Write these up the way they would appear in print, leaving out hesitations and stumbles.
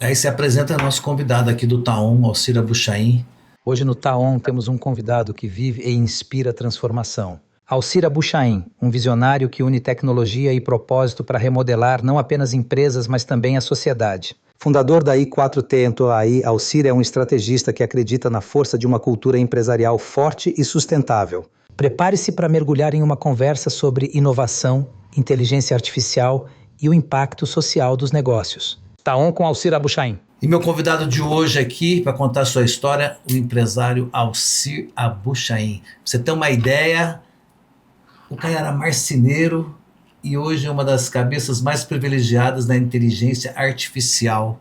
Aí se apresenta nosso convidado aqui do Taon, Alcir Abuchain. Hoje no Taon temos um convidado que vive e inspira transformação. Alcir Abuchain, um visionário que une tecnologia e propósito para remodelar não apenas empresas, mas também a sociedade. Fundador da I4T Entoai, Alcir é um estrategista que acredita na força de uma cultura empresarial forte e sustentável. Prepare-se para mergulhar em uma conversa sobre inovação, inteligência artificial e o impacto social dos negócios. Taon com Alcir Abuchain. E meu convidado de hoje aqui, para contar a sua história, o empresário Alcir Abuchain. Pra você ter uma ideia, o cara era marceneiro e hoje é uma das cabeças mais privilegiadas da inteligência artificial.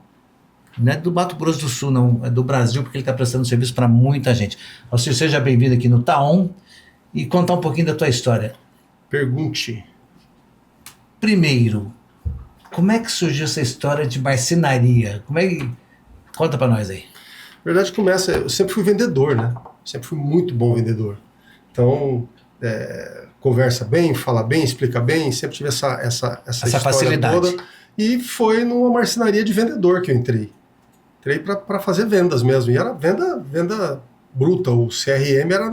Não é do Mato Grosso do Sul, não, é do Brasil, porque ele está prestando serviço para muita gente. Alcir, seja bem-vindo aqui no Taon e contar um pouquinho da tua história. Pergunte. Primeiro, como é que surgiu essa história de marcenaria? Conta para nós aí. Na verdade, eu sempre fui vendedor, né? Sempre fui muito bom vendedor. Então, conversa bem, fala bem, explica bem, sempre tive essa história facilidade toda. E foi numa marcenaria de vendedor que eu entrei. Entrei para fazer vendas mesmo. E era venda bruta. O CRM era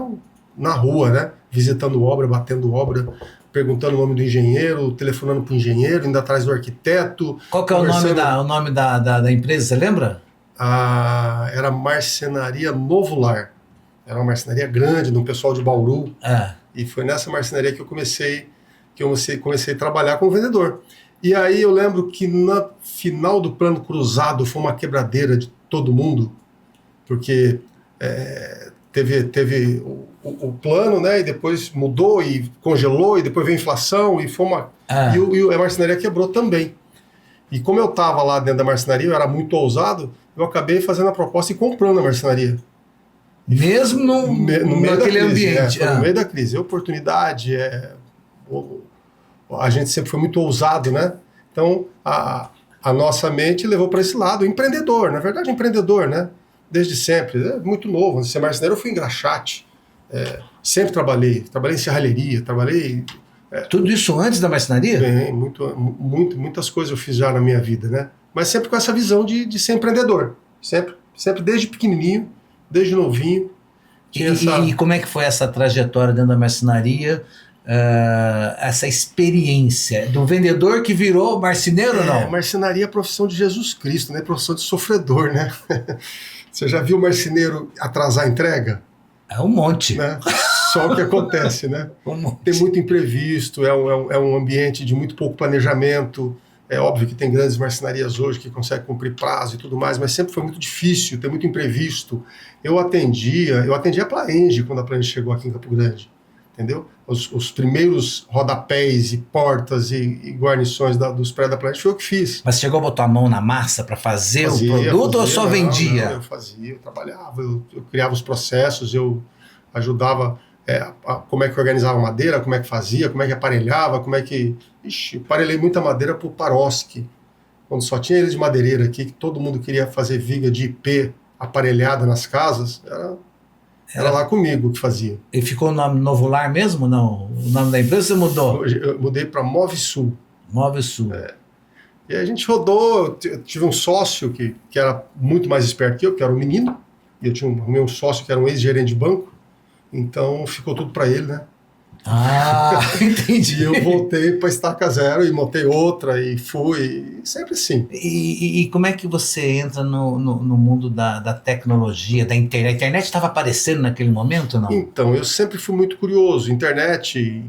na rua, né? Visitando obra, batendo obra, perguntando o nome do engenheiro, telefonando para o engenheiro, indo atrás do arquiteto. Qual que é o nome da empresa, você lembra? Era Marcenaria Novo Lar. Era uma marcenaria grande, de um pessoal de Bauru. E foi nessa marcenaria que eu comecei a trabalhar como vendedor. E aí eu lembro que no final do plano cruzado foi uma quebradeira de todo mundo, porque teve o plano, né, e depois mudou e congelou, e depois veio a inflação, e a marcenaria quebrou também. E como eu estava lá dentro da marcenaria, eu era muito ousado, eu acabei fazendo a proposta e comprando a marcenaria. Mesmo no meio daquele ambiente. No meio da crise. A oportunidade, a gente sempre foi muito ousado, né? Então, a nossa mente levou para esse lado. Empreendedor, na verdade, empreendedor, né? Desde sempre. Muito novo. Antes de ser marceneiro, eu fui engraxate. Sempre trabalhei em serralheria, Tudo isso antes da marcenaria? Bem, muitas coisas eu fiz já na minha vida, né? Mas sempre com essa visão de ser empreendedor. Sempre desde pequenininho, desde novinho. E como é que foi essa trajetória dentro da marcenaria? Essa experiência do vendedor que virou marceneiro ou não? Marcenaria é a profissão de Jesus Cristo, né? Profissão de sofredor, né? Você já viu o marceneiro atrasar a entrega? É um monte. Né? Só o que acontece, né? Tem muito imprevisto, é um ambiente de muito pouco planejamento. É óbvio que tem grandes marcenarias hoje que conseguem cumprir prazo e tudo mais, mas sempre foi muito difícil, tem muito imprevisto. Eu atendia a Plaenge quando a Plaenge chegou aqui em Campo Grande, entendeu? Os primeiros rodapés e portas e guarnições dos prédios da Plaenge foi eu que fiz. Mas chegou a botar a mão na massa para fazer o produto ou só vendia? Não, eu fazia, eu trabalhava, eu criava os processos, eu ajudava... como é que organizava a madeira, como é que fazia, como é que aparelhava, como é que... eu aparelhei muita madeira pro Paroski, quando só tinha ele de madeireira aqui, que todo mundo queria fazer viga de IP aparelhada nas casas, era lá comigo que fazia. E ficou o nome Novo Lar mesmo, não? O nome da empresa você mudou? Eu mudei para Movisul. Movisul. E a gente rodou, eu tive um sócio que era muito mais esperto que era um menino, e eu tinha um sócio que era um ex-gerente de banco, então ficou tudo para ele, né? Entendi. E eu voltei para Estaca Zero e montei outra e fui, sempre assim. E como é que você entra no mundo da tecnologia, da internet? A internet estava aparecendo naquele momento ou não? Então, eu sempre fui muito curioso. Internet,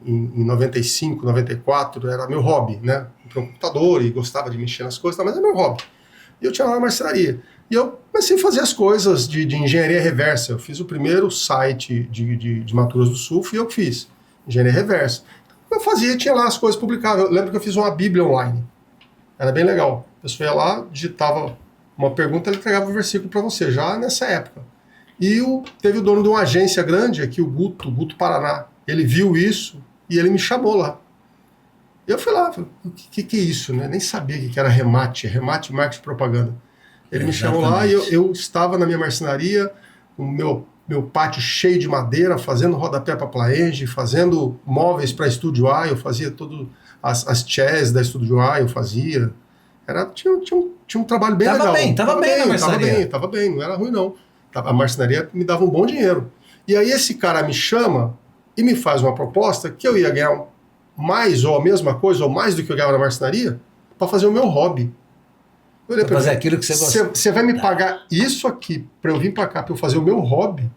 em 95, 94, era meu hobby, né? Comprei um computador e gostava de mexer nas coisas, mas era meu hobby. E eu tinha lá uma marcenaria. E eu comecei a fazer as coisas de engenharia reversa. Eu fiz o primeiro site de Mato Grosso do Sul, fui eu que fiz, engenharia reversa. Eu fazia, tinha lá as coisas publicadas. Eu lembro que eu fiz uma bíblia online. Era bem legal. A pessoa ia lá, digitava uma pergunta, ele entregava o versículo para você, já nessa época. E teve o dono de uma agência grande aqui, o Guto Paraná. Ele viu isso e ele me chamou lá. Eu fui lá, falei, o que é isso, né? Nem sabia o que era remate marketing e propaganda. Ele me chamou lá e eu estava na minha marcenaria, com o meu pátio cheio de madeira, fazendo rodapé para Plaenge, fazendo móveis para Estúdio A, eu fazia todas as chairs da Estúdio A, eu fazia. Tinha um trabalho bem Tava legal. bem, tava bem na marcenaria. Tava bem, não era ruim não. A marcenaria me dava um bom dinheiro. E aí esse cara me chama e me faz uma proposta que eu ia ganhar mais ou a mesma coisa, ou mais do que eu ganhava na marcenaria, para fazer o meu hobby. Eu olhei Pra fazer aquilo que você gosta. Você vai me pagar isso aqui para eu vir para cá, para eu fazer o meu hobby? Eu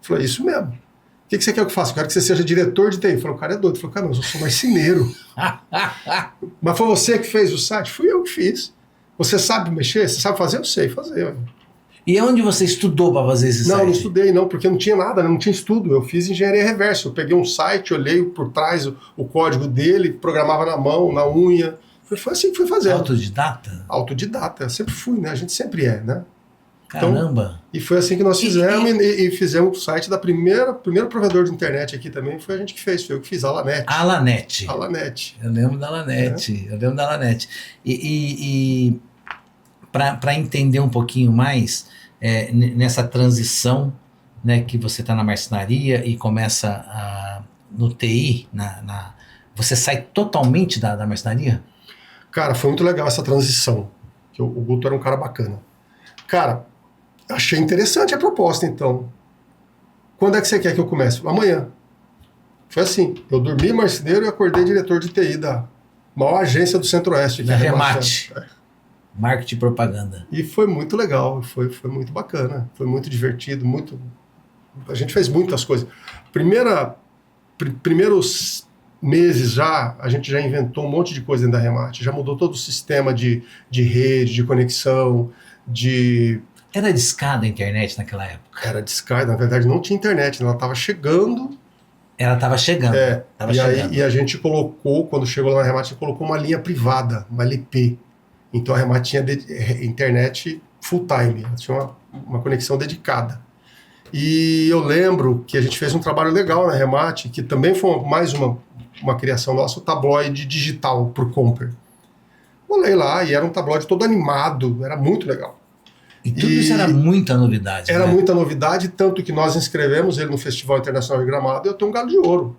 falei, isso mesmo. O que você quer que eu faça? Eu quero que você seja diretor de TI. Eu falei, o cara é doido. Eu falei, cara, mas eu sou marceneiro. Mas foi você que fez o site? Fui eu que fiz. Você sabe mexer? Você sabe fazer? Eu sei fazer. E onde você estudou para fazer esse site? Não estudei não, porque não tinha nada, não tinha estudo. Eu fiz engenharia reversa. Eu peguei um site, olhei por trás o código dele, programava na mão, na unha. Foi assim que fui fazer. Autodidata? Autodidata. Eu sempre fui, né? A gente sempre é, né? Caramba! Então, e foi assim que nós fizemos, e fizemos o site da primeiro provedor de internet aqui também, foi a gente que fez, foi eu que fiz, a Alanet. Alanet. Eu lembro da Alanet. E para entender um pouquinho mais, nessa transição, né, que você está na marcenaria e começa no TI, você sai totalmente da marcenaria? Cara, foi muito legal essa transição, que o Guto era um cara bacana. Cara, achei interessante a proposta, então. Quando é que você quer que eu comece? Amanhã. Foi assim, eu dormi marceneiro e acordei diretor de TI da maior agência do Centro-Oeste. Da Remate. Marketing e propaganda. E foi muito legal, foi muito bacana, foi muito divertido, a gente fez muitas coisas. Primeiros meses já, a gente já inventou um monte de coisa dentro da Remate, já mudou todo o sistema de rede, de conexão, Era discada a internet naquela época? Era discada, na verdade não tinha internet, ela estava chegando. Ela estava chegando. E a gente colocou, quando chegou lá na Remate, a gente colocou uma linha privada, uma LP. Então a Remate tinha internet full time, ela tinha uma conexão dedicada. E eu lembro que a gente fez um trabalho legal na Remate, que também foi mais uma criação nossa, o tabloide digital por Comper. Olhei lá e era um tabloide todo animado, era muito legal. E tudo isso era muita novidade. Era muita novidade, tanto que nós inscrevemos ele no Festival Internacional de Gramado e eu tenho um galo de ouro.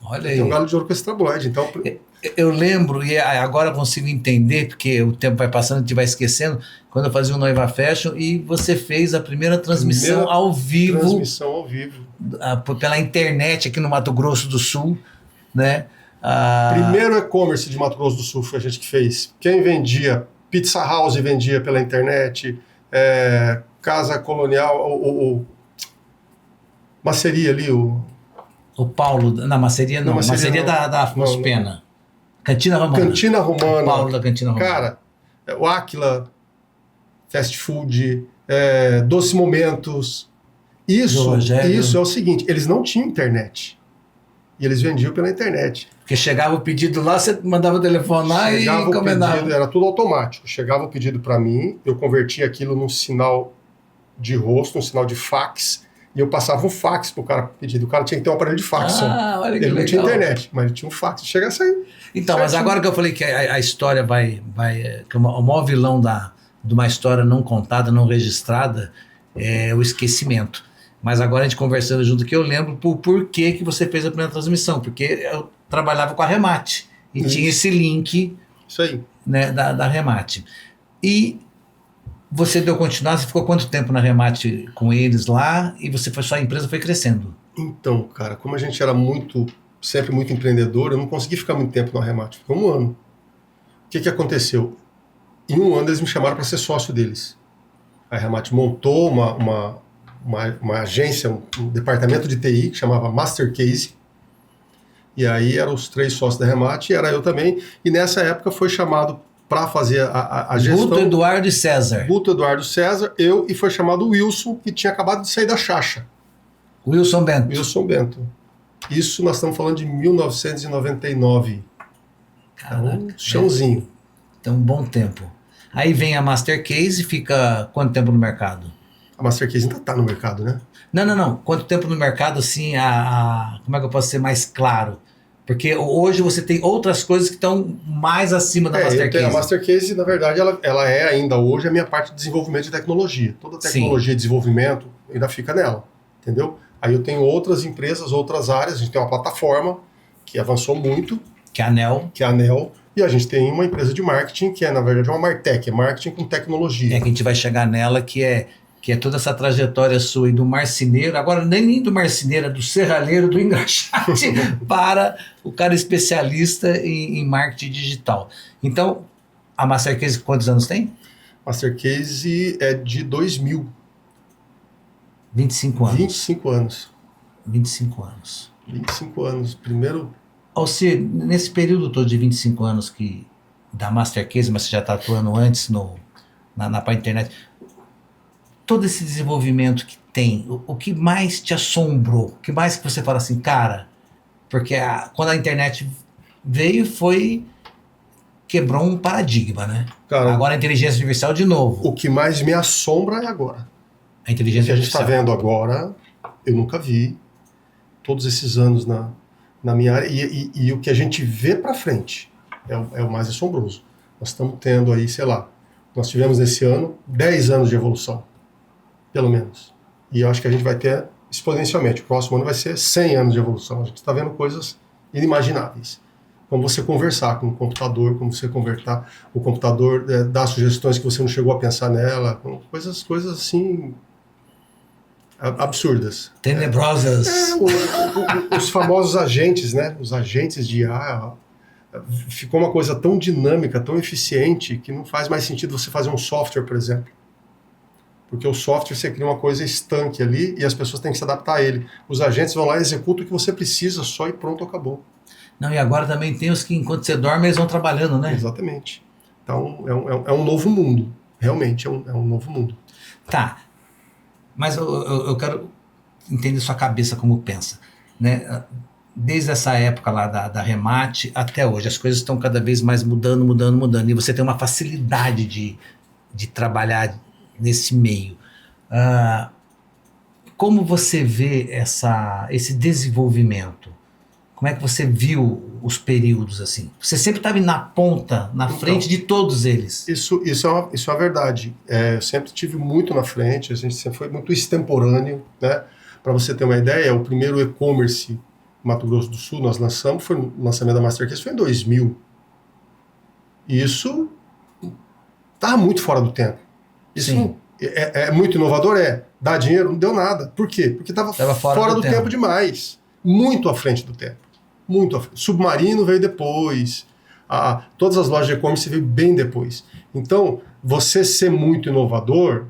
Olha aí. Tem um galo de ouro com esse tabloide. Então... Eu lembro, e agora eu consigo entender, porque o tempo vai passando e a gente vai esquecendo, quando eu fazia o Noiva Fashion e você fez a primeira transmissão ao vivo. Transmissão ao vivo. Pela internet aqui no Mato Grosso do Sul, né? Primeiro e-commerce de Mato Grosso do Sul foi a gente que fez. Quem vendia, Pizza House vendia pela internet, Casa Colonial, Maceria ali, o Paulo, na Maceria não, Maceria da Afonso Pena. Cantina Romana. Cantina Romana. O Paulo da Cantina Romana. Cara, o Aquila, Fast Food, Doce Momentos. Isso é o seguinte, eles não tinham internet. E eles vendiam pela internet. Porque chegava o pedido lá, você mandava o telefone lá e encomendava. Era tudo automático. Chegava o pedido para mim, eu convertia aquilo num sinal de rosto, um sinal de fax, e eu passava um fax pro cara pedir. O cara tinha que ter um aparelho de fax. Olha que ele legal. Não tinha internet, mas ele tinha um fax. Chega a sair. Então, mas agora que eu falei que a história que o maior vilão de uma história não contada, não registrada, é o esquecimento. Mas agora a gente conversando junto que eu lembro por que você fez a primeira transmissão. Porque eu trabalhava com a Remate. E tinha esse link. Isso aí. Né, da Remate. E você deu continuidade, você ficou quanto tempo na Remate com eles lá e sua empresa foi crescendo? Então, cara, como a gente era sempre muito empreendedor, eu não consegui ficar muito tempo na Remate, ficou 1 ano. O que aconteceu? Em 1 ano eles me chamaram para ser sócio deles. A Remate montou uma agência, um departamento de TI que chamava Master Case, e aí eram os 3 sócios da Remate, e era eu também, e nessa época foi chamado para fazer a gestão. Guto, Eduardo e César. Guto, Eduardo, César, eu, e foi chamado o Wilson, que tinha acabado de sair da Xaxa. Wilson Bento. Wilson Bento. Isso nós estamos falando de 1999. Caraca. Então, chãozinho. Então, um bom tempo. Aí vem a Master Case, fica quanto tempo no mercado? A Master Case ainda está no mercado, né? Não. Quanto tempo no mercado, assim, como é que eu posso ser mais claro? Porque hoje você tem outras coisas que estão mais acima da Master Case. A Master Case, na verdade, ela é ainda hoje a minha parte de desenvolvimento de tecnologia. Toda tecnologia e desenvolvimento ainda fica nela, entendeu? Aí eu tenho outras empresas, outras áreas, a gente tem uma plataforma que avançou muito. Que é a Anel. E a gente tem uma empresa de marketing que é, na verdade, uma Martech, é marketing com tecnologia. É que a gente vai chegar nela, que é toda essa trajetória sua e do marceneiro, agora nem do marceneiro, é do serralheiro, do engraxate, para o cara especialista em marketing digital. Então, a Mastercase quantos anos tem? Mastercase é de 2000. 25 anos. 25 anos. 25 anos. 25 anos. Primeiro... Alcir, nesse período todo de 25 anos da Mastercase, mas você já está atuando antes na parte internet, todo esse desenvolvimento que tem, o que mais te assombrou? O que mais que você fala assim, cara, porque quando a internet veio quebrou um paradigma, né? Cara, agora a inteligência artificial de novo. O que mais me assombra é agora. A inteligência artificial. O que a gente está vendo agora, eu nunca vi todos esses anos na minha área, e o que a gente vê para frente é o mais assombroso. Nós estamos tendo aí, sei lá, nós tivemos nesse ano 10 anos de evolução, pelo menos. E eu acho que a gente vai ter exponencialmente. O próximo ano vai ser 100 anos de evolução. A gente está vendo coisas inimagináveis. Como você conversar com o computador, como você conversar, o computador dar sugestões que você não chegou a pensar nela, coisas assim absurdas. Tenebrosas. Os famosos agentes, né? Os agentes de IA. Ficou uma coisa tão dinâmica, tão eficiente, que não faz mais sentido você fazer um software, por exemplo. Porque o software você cria uma coisa estanque ali e as pessoas têm que se adaptar a ele. Os agentes vão lá e executam o que você precisa só e pronto, acabou. Não, e agora também tem os que enquanto você dorme eles vão trabalhando, né? Exatamente. Então é um novo mundo. Realmente é um novo mundo. Tá. Mas eu quero entender sua cabeça como pensa, né? Desde essa época lá da Remate até hoje, as coisas estão cada vez mais mudando. E você tem uma facilidade de trabalhar nesse meio. Como você vê esse desenvolvimento? Como é que você viu os períodos assim? Você sempre estava na ponta, na frente de todos eles. Isso é uma verdade. Eu sempre estive muito na frente, a gente sempre foi muito extemporâneo, né? Para você ter uma ideia, o primeiro e-commerce Mato Grosso do Sul nós lançamos, foi o lançamento da Mastercase, foi em 2000. E isso estava muito fora do tempo. Isso Sim. É muito inovador? Dá dinheiro? Não deu nada. Por quê? Porque estava fora do tempo demais. Muito à frente do tempo. Muito à frente. Submarino veio depois. Todas as lojas de e-commerce veio bem depois. Então, você ser muito inovador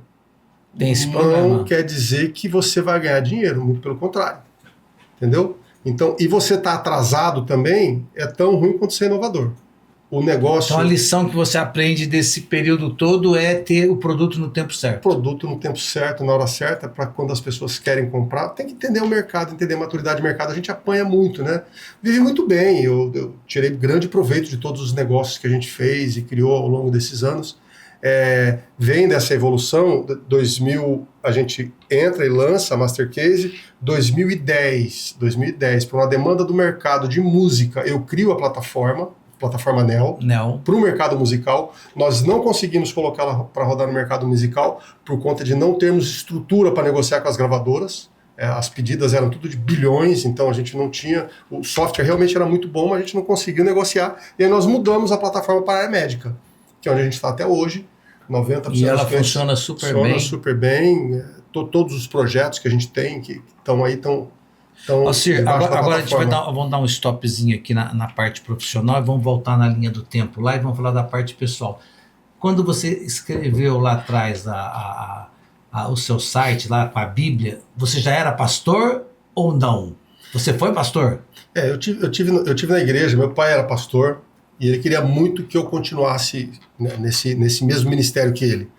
tem esse problema. Não quer dizer que você vai ganhar dinheiro, muito pelo contrário. Entendeu? Então, e você tá atrasado também é tão ruim quanto ser inovador. O negócio... Então a lição que você aprende desse período todo é ter o produto no tempo certo. Produto no tempo certo, na hora certa, para quando as pessoas querem comprar. Tem que entender o mercado, entender a maturidade do mercado. A gente apanha muito, né? Vive muito bem. Eu tirei grande proveito de todos os negócios que a gente fez e criou ao longo desses anos. Vem dessa evolução. 2000 a gente entra e lança a Mastercase. 2010, por uma demanda do mercado de música, eu crio a plataforma Neo. Para o mercado musical. Nós não conseguimos colocá-la para rodar no mercado musical por conta de não termos estrutura para negociar com as gravadoras. As pedidas eram tudo de bilhões, então a gente não tinha... O software realmente era muito bom, mas a gente não conseguiu negociar. E aí nós mudamos a plataforma para a área médica, que é onde a gente está até hoje. 90% e ela funciona super bem. Funciona super bem. Todos os projetos que a gente tem que estão aí estão... Alcir, agora a gente vamos dar um stopzinho aqui na parte profissional e vamos voltar na linha do tempo lá e vamos falar da parte pessoal. Quando você escreveu lá atrás o seu site lá com a Bíblia, você já era pastor ou não? Você foi pastor? Eu tive na igreja, meu pai era pastor e ele queria muito que eu continuasse, né, nesse mesmo ministério que ele.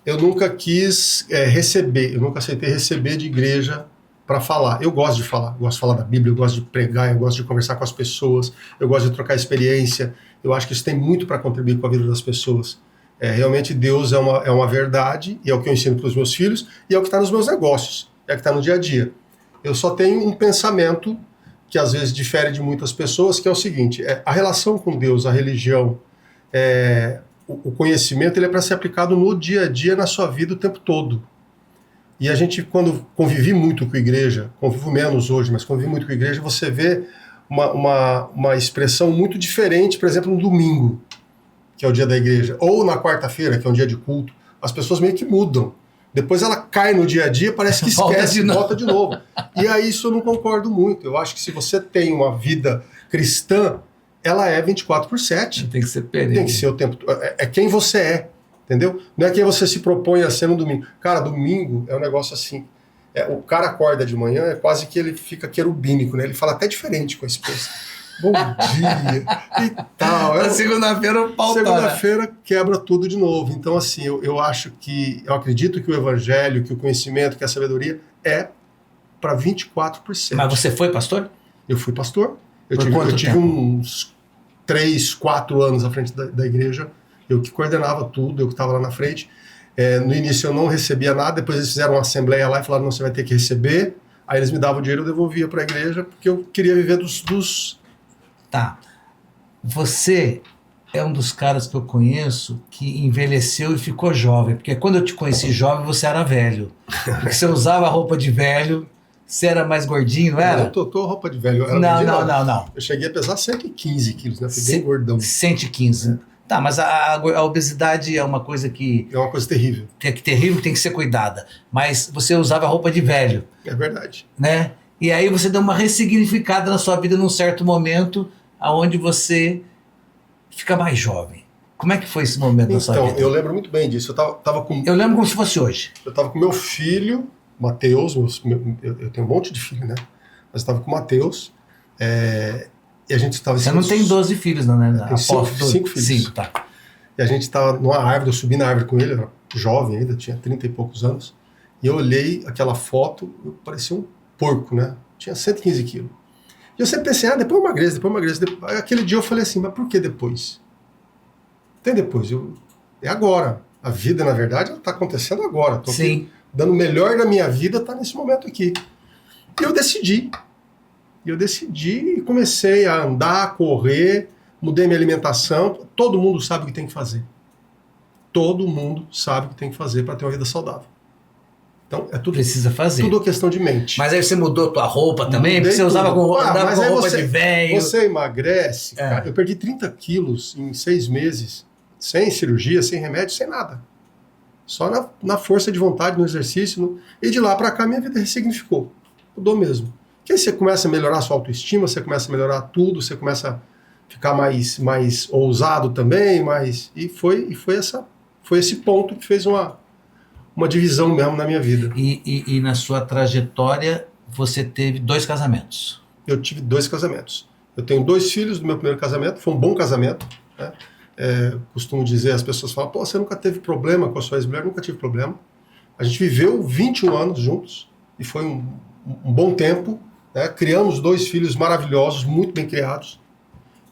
Eu nunca quis receber, eu nunca aceitei receber de igreja para falar. Eu gosto de falar da Bíblia, eu gosto de pregar, eu gosto de conversar com as pessoas, eu gosto de trocar experiência. Eu acho que isso tem muito para contribuir com a vida das pessoas. Realmente Deus é uma verdade, e é o que eu ensino para os meus filhos, e é o que está nos meus negócios, é o que está no dia a dia. Eu só tenho um pensamento que às vezes difere de muitas pessoas, que é o seguinte: a relação com Deus, a religião, o conhecimento, ele é para ser aplicado no dia a dia, na sua vida, o tempo todo. E a gente, quando convivi muito com a igreja, convivo menos hoje, mas convivi muito com a igreja, você vê uma expressão muito diferente, por exemplo, no domingo, que é o dia da igreja, ou na quarta-feira, que é um dia de culto. As pessoas meio que mudam. Depois ela cai no dia a dia, parece que esquece, volta de novo. E aí isso eu não concordo muito. Eu acho que se você tem uma vida cristã, ela é 24/7. Tem que ser perene. Tem que ser o tempo. É quem você é, entendeu? Não é quem você se propõe a ser no domingo. Cara, domingo é um negócio assim. O cara acorda de manhã, é quase que ele fica querubínico, né? Ele fala até diferente com a esposa. Bom dia e tal. Na segunda-feira o pau Segunda-feira quebra tudo de novo. Então, assim, eu acredito que o evangelho, que o conhecimento, que a sabedoria é para 24%. Mas você foi pastor? Eu fui pastor. Eu Por tive uns 3, 4 anos à frente da igreja. Eu que coordenava tudo, eu que estava lá na frente. No início eu não recebia nada, depois eles fizeram uma assembleia lá e falaram, não, você vai ter que receber. Aí eles me davam o dinheiro, eu devolvia para a igreja, porque eu queria viver dos... Tá. Você é um dos caras que eu conheço que envelheceu e ficou jovem. Porque quando eu te conheci jovem, você era velho. Porque você usava roupa de velho, você era mais gordinho, não era? Eu tô roupa de velho. Não. Eu cheguei a pesar 115 quilos, né? Fui bem gordão. 115. Tá, mas a obesidade é uma coisa que... É uma coisa terrível. Terrível, tem que ser cuidada. Mas você usava roupa de velho. É verdade. Né? E aí você deu uma ressignificada na sua vida num certo momento, aonde você fica mais jovem. Como é que foi esse momento na sua vida? Então, eu lembro muito bem disso. Eu lembro como se fosse hoje. Eu estava com meu filho, Matheus, eu tenho um monte de filho, né? Mas eu estava com o Matheus, e a gente estava... Você não tem 12 filhos, não, né? Tem 5 filhos. 5, tá. E a gente estava numa árvore, eu subi na árvore com ele, eu era jovem ainda, tinha 30 e poucos anos, e eu olhei aquela foto, eu parecia um porco, né? Tinha 115 quilos. E eu sempre pensei, depois eu emagreço. Aí, aquele dia eu falei assim, mas por que depois? Tem depois, é agora. A vida, na verdade, ela está acontecendo agora. Estou aqui dando o melhor da minha vida, está nesse momento aqui. E eu decidi. E comecei a andar, a correr, mudei minha alimentação. Todo mundo sabe o que tem que fazer. Todo mundo sabe o que tem que fazer para ter uma vida saudável. Então, é tudo, precisa fazer. Tudo questão de mente. Mas aí você mudou tua roupa também? Porque você usava andava com roupa de velho. Você emagrece, cara. Eu perdi 30 quilos em 6 meses, sem cirurgia, sem remédio, sem nada. Só na força de vontade, no exercício. E de lá para cá, minha vida ressignificou. Mudou mesmo. Porque aí você começa a melhorar a sua autoestima, você começa a melhorar tudo, você começa a ficar mais ousado também, e foi esse ponto que fez uma divisão mesmo na minha vida. E na sua trajetória, você teve 2 casamentos? Eu tive 2 casamentos. Eu tenho 2 filhos do meu primeiro casamento, foi um bom casamento, né? Costumo dizer, as pessoas falam, pô, você nunca teve problema com a sua ex-mulher? Nunca tive problema. A gente viveu 21 anos juntos, e foi um bom tempo, né? Criamos 2 filhos maravilhosos, muito bem criados,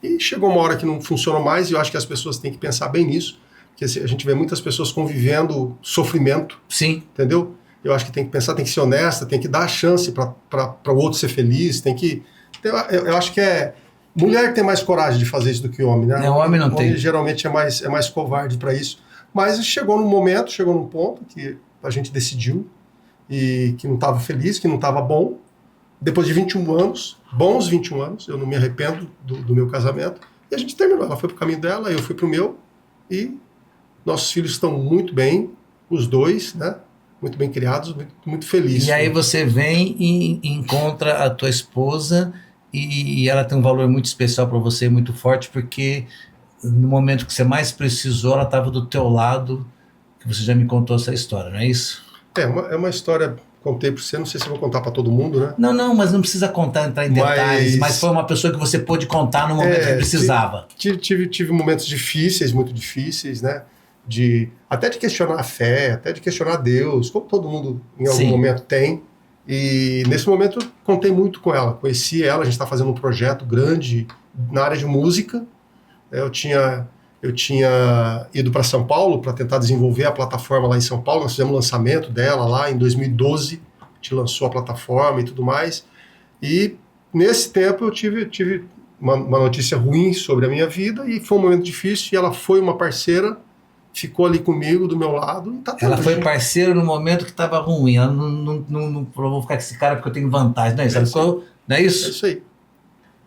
e chegou uma hora que não funcionou mais, e eu acho que as pessoas têm que pensar bem nisso, porque a gente vê muitas pessoas convivendo sofrimento. Sim. Entendeu? Eu acho que tem que pensar, tem que ser honesta, tem que dar a chance para o outro ser feliz, tem que... Eu acho que mulher tem mais coragem de fazer isso do que homem, né? O homem não tem. Homem geralmente é mais covarde para isso. Mas chegou num ponto que a gente decidiu e que não estava feliz, que não estava bom. Depois de 21 anos, bons 21 anos, eu não me arrependo do meu casamento, e a gente terminou. Ela foi para o caminho dela, eu fui para o meu, e nossos filhos estão muito bem, os 2, né? Muito bem criados, muito felizes. E aí você vem e encontra a tua esposa, e ela tem um valor muito especial para você, muito forte, porque no momento que você mais precisou, ela estava do teu lado, que você já me contou essa história, não é isso? É uma história, contei para você, não sei se eu vou contar para todo mundo, né? Não, mas não precisa entrar em detalhes, mas foi uma pessoa que você pôde contar no momento que precisava. Tive momentos difíceis, muito difíceis, né? Até de questionar a fé, até de questionar Deus, como todo mundo em algum momento tem. E nesse momento eu contei muito com ela, conheci ela, a gente está fazendo um projeto grande na área de música. Eu tinha ido para São Paulo para tentar desenvolver a plataforma lá em São Paulo, nós fizemos o lançamento dela lá em 2012, a gente lançou a plataforma e tudo mais. E nesse tempo eu tive uma notícia ruim sobre a minha vida, e foi um momento difícil, e ela foi uma parceira, ficou ali comigo, do meu lado. E tá ela foi parceira no momento que estava ruim. Ela não vou ficar com esse cara porque eu tenho vantagem. Não é isso? Não é isso? É isso aí.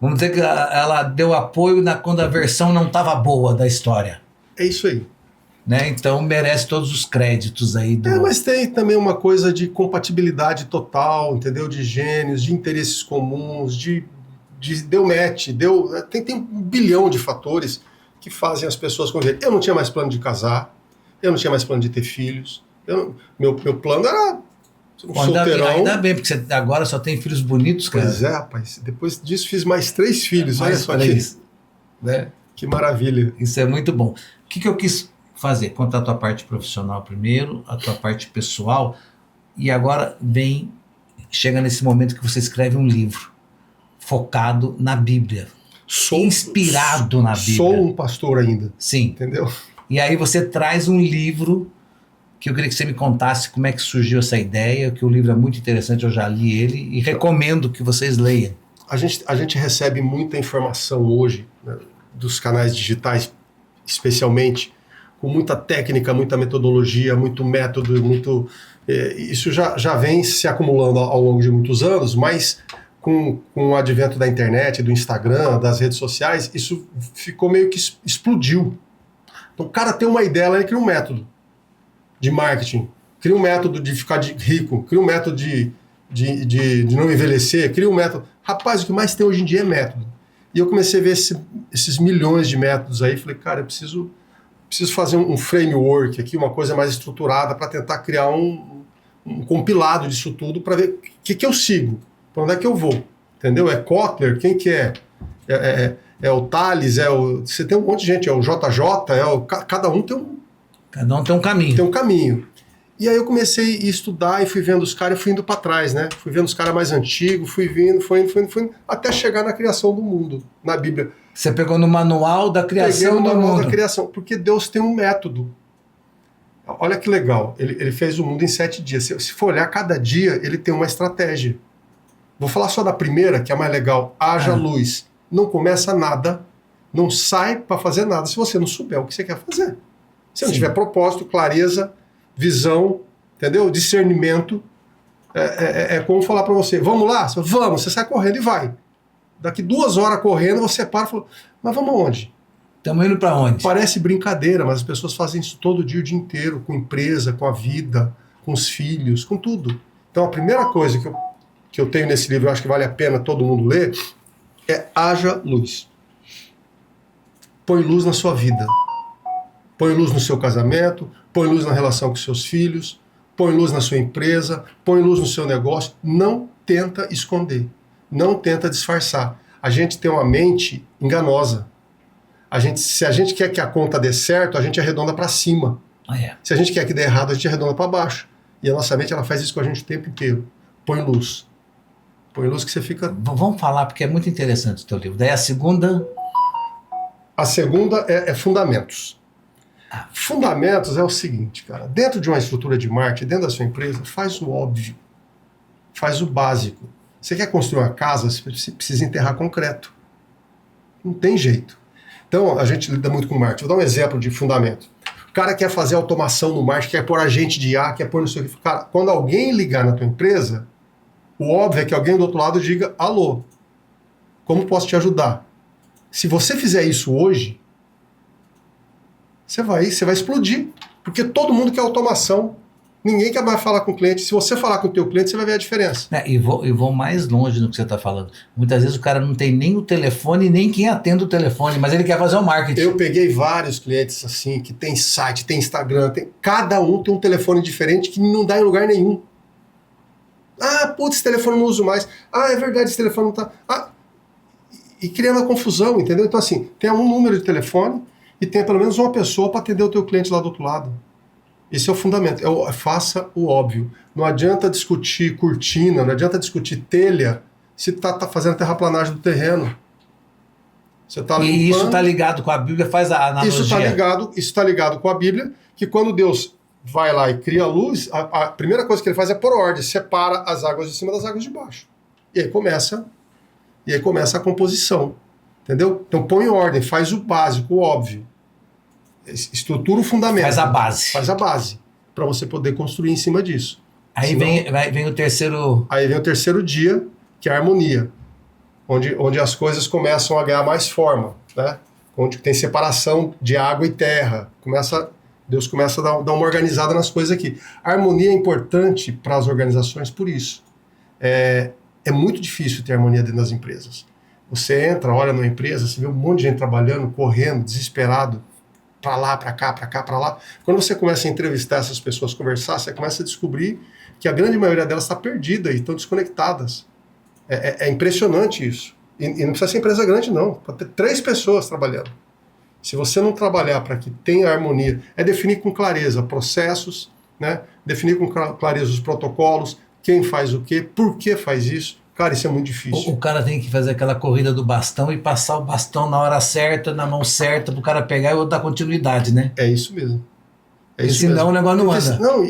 Vamos dizer que ela deu apoio quando a versão não estava boa da história. É isso aí. Né? Então merece todos os créditos aí. Mas tem também uma coisa de compatibilidade total, entendeu? De gênios, de interesses comuns, deu match, tem um bilhão de fatores que fazem as pessoas conviverem. Eu não tinha mais plano de casar, eu não tinha mais plano de ter filhos, meu plano era um solteirão. Ainda bem, porque você agora só tem filhos bonitos, cara. Pois é, rapaz. Depois disso fiz mais 3 filhos, olha só né? Que maravilha. Isso é muito bom. O que eu quis fazer? Contar a tua parte profissional primeiro, a tua parte pessoal, e agora chega nesse momento que você escreve um livro focado na Bíblia, inspirado na Bíblia. Sou um pastor ainda. Sim. Entendeu? E aí você traz um livro que eu queria que você me contasse como é que surgiu essa ideia, que o livro é muito interessante, eu já li ele e recomendo que vocês leiam. A gente recebe muita informação hoje, né, dos canais digitais, especialmente, com muita técnica, muita metodologia, muito método, isso já vem se acumulando ao longo de muitos anos, mas com o advento da internet, do Instagram, das redes sociais, isso ficou meio que explodiu. Então o cara tem uma ideia, ele cria um método de marketing, cria um método de ficar rico, cria um método de não envelhecer, cria um método. Rapaz, o que mais tem hoje em dia é método. E eu comecei a ver esses milhões de métodos aí, falei, cara, eu preciso fazer um framework aqui, uma coisa mais estruturada para tentar criar um compilado disso tudo para ver o que eu sigo, para onde é que eu vou, entendeu? É Kotler, quem que é? É o Tales, você tem um monte de gente, é o JJ, cada um tem um caminho. Tem um caminho. E aí eu comecei a estudar e fui vendo os caras e fui indo para trás, né? Fui vendo os caras mais antigos, fui indo, até chegar na criação do mundo, na Bíblia. Você pegou no manual da criação do mundo. Da criação, porque Deus tem um método. Olha que legal, ele fez o mundo em 7 dias. Se for olhar, cada dia ele tem uma estratégia. Vou falar só da primeira, que é a mais legal. Haja luz. Não começa nada, não sai para fazer nada se você não souber o que você quer fazer. Se não tiver propósito, clareza, visão, entendeu? Discernimento. É como falar para você, vamos lá? Vamos, você sai correndo e vai. Daqui 2 horas correndo, você para e fala, mas vamos aonde? Estamos indo para onde? Parece brincadeira, mas as pessoas fazem isso todo dia, o dia inteiro, com empresa, com a vida, com os filhos, com tudo. Então a primeira coisa que eu tenho nesse livro, eu acho que vale a pena todo mundo ler, é haja luz. Põe luz na sua vida. Põe luz no seu casamento, põe luz na relação com seus filhos, põe luz na sua empresa, põe luz no seu negócio. Não tenta esconder, não tenta disfarçar. A gente tem uma mente enganosa. Se a gente quer que a conta dê certo, a gente arredonda para cima. Se a gente quer que dê errado, a gente arredonda para baixo. E a nossa mente ela faz isso com a gente o tempo inteiro. Põe luz. Põe luz que você fica... Vamos falar, porque é muito interessante o teu livro. Daí a segunda... A segunda é fundamentos. Fundamentos é o seguinte, cara. Dentro de uma estrutura de marketing, dentro da sua empresa, faz o óbvio. Faz o básico. Você quer construir uma casa, você precisa enterrar concreto. Não tem jeito. Então, a gente lida muito com marketing. Vou dar um exemplo de fundamento. O cara quer fazer automação no marketing, quer pôr agente de IA, quer pôr não sei o que. Cara, quando alguém ligar na tua empresa, o óbvio é que alguém do outro lado diga, alô, como posso te ajudar? Se você fizer isso hoje, você vai explodir. Porque todo mundo quer automação. Ninguém quer mais falar com o cliente. Se você falar com o teu cliente, você vai ver a diferença. E vou mais longe no que você está falando. Muitas vezes o cara não tem nem o telefone, nem quem atende o telefone, mas ele quer fazer o marketing. Eu peguei vários clientes assim, que tem site, tem Instagram, cada um tem um telefone diferente que não dá em lugar nenhum. Ah, putz, esse telefone eu não uso mais. Ah, é verdade, esse telefone não tá... E criando a confusão, entendeu? Então assim, tem um número de telefone e tem pelo menos uma pessoa para atender o teu cliente lá do outro lado. Esse é o fundamento. Faça o óbvio. Não adianta discutir cortina, não adianta discutir telha se tá fazendo terraplanagem do terreno. Você tá limpando, e isso está ligado com a Bíblia, faz a analogia. Isso tá ligado com a Bíblia, que quando Deus vai lá e cria a luz, a primeira coisa que ele faz é pôr ordem, separa as águas de cima das águas de baixo. E aí começa a composição. Entendeu? Então põe ordem, faz o básico, o óbvio. Estrutura o fundamento. Faz a base. Faz a base. Para você poder construir em cima disso. Aí vem o terceiro... Aí vem o terceiro dia, que é a harmonia. onde as coisas começam a ganhar mais forma, né? Onde tem separação de água e terra. Deus começa a dar uma organizada nas coisas aqui. A harmonia é importante para as organizações por isso. É muito difícil ter harmonia dentro das empresas. Você entra, olha numa empresa, você vê um monte de gente trabalhando, correndo, desesperado, para lá, para cá, para cá, para lá. Quando você começa a entrevistar essas pessoas, conversar, você começa a descobrir que a grande maioria delas está perdida e estão desconectadas. É impressionante isso. E não precisa ser empresa grande, não. Pode ter 3 pessoas trabalhando. Se você não trabalhar para que tenha harmonia, é definir com clareza processos, né? Definir com clareza os protocolos, quem faz o quê, por que faz isso. Cara, isso é muito difícil. O cara tem que fazer aquela corrida do bastão e passar o bastão na hora certa, na mão certa, para o cara pegar e dar continuidade, né? É isso mesmo. É isso senão mesmo. O negócio não anda. Não,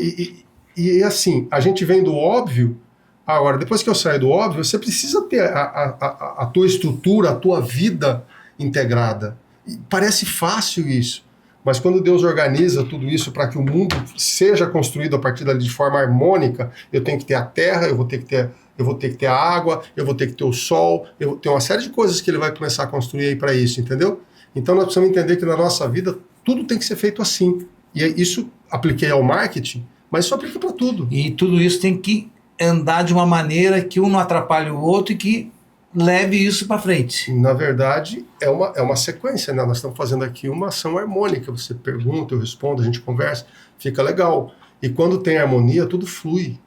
e assim, a gente vem do óbvio. Agora, depois que eu saio do óbvio, você precisa ter a tua estrutura, a tua vida integrada. E parece fácil isso, mas quando Deus organiza tudo isso para que o mundo seja construído a partir dali de forma harmônica, eu tenho que ter a terra, eu vou ter que ter a água, eu vou ter que ter o sol, eu vou ter uma série de coisas que ele vai começar a construir aí para isso, entendeu? Então nós precisamos entender que na nossa vida tudo tem que ser feito assim. E isso apliquei ao marketing, mas isso aplica para tudo. E tudo isso tem que andar de uma maneira que um não atrapalhe o outro e que leve isso para frente. Na verdade, é uma sequência, né? Nós estamos fazendo aqui uma ação harmônica. Você pergunta, eu respondo, a gente conversa, fica legal. E quando tem harmonia, tudo flui.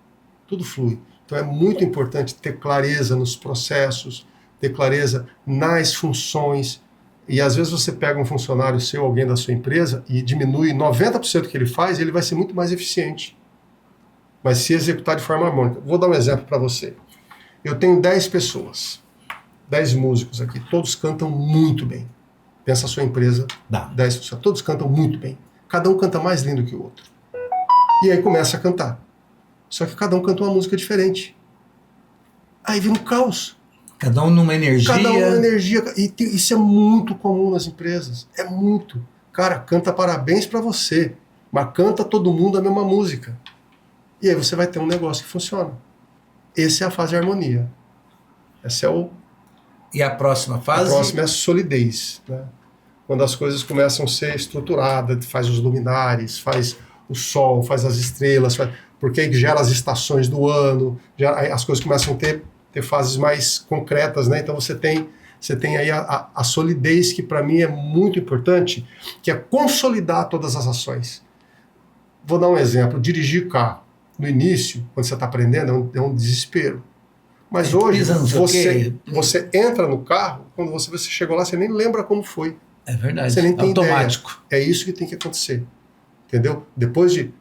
Tudo flui. Então é muito importante ter clareza nos processos, ter clareza nas funções. E às vezes você pega um funcionário seu, alguém da sua empresa, e diminui 90% do que ele faz, ele vai ser muito mais eficiente. Mas se executar de forma harmônica. Vou dar um exemplo para você. Eu tenho 10 pessoas, 10 músicos aqui, todos cantam muito bem. Pensa a sua empresa, 10 pessoas, todos cantam muito bem. Cada um canta mais lindo que o outro. E aí começa a cantar. Só que cada um canta uma música diferente. Aí vira um caos. Cada um numa energia. Cada um numa energia. E isso é muito comum nas empresas. É muito. Cara, canta parabéns para você, mas canta todo mundo a mesma música. E aí você vai ter um negócio que funciona. Essa é a fase de harmonia. Esse é o... E a próxima fase? A próxima é a solidez, né? Quando as coisas começam a ser estruturadas, faz os luminares, faz o sol, faz as estrelas, porque aí gera as estações do ano, as coisas começam a ter fases mais concretas, né? Então você tem aí a solidez, que para mim é muito importante, que é consolidar todas as ações. Vou dar um exemplo: dirigir carro. No início, quando você está aprendendo, é um desespero. Mas hoje, você entra no carro, quando você chegou lá, você nem lembra como foi. É verdade, você nem tem automático. Ideia. É isso que tem que acontecer. Entendeu? Depois de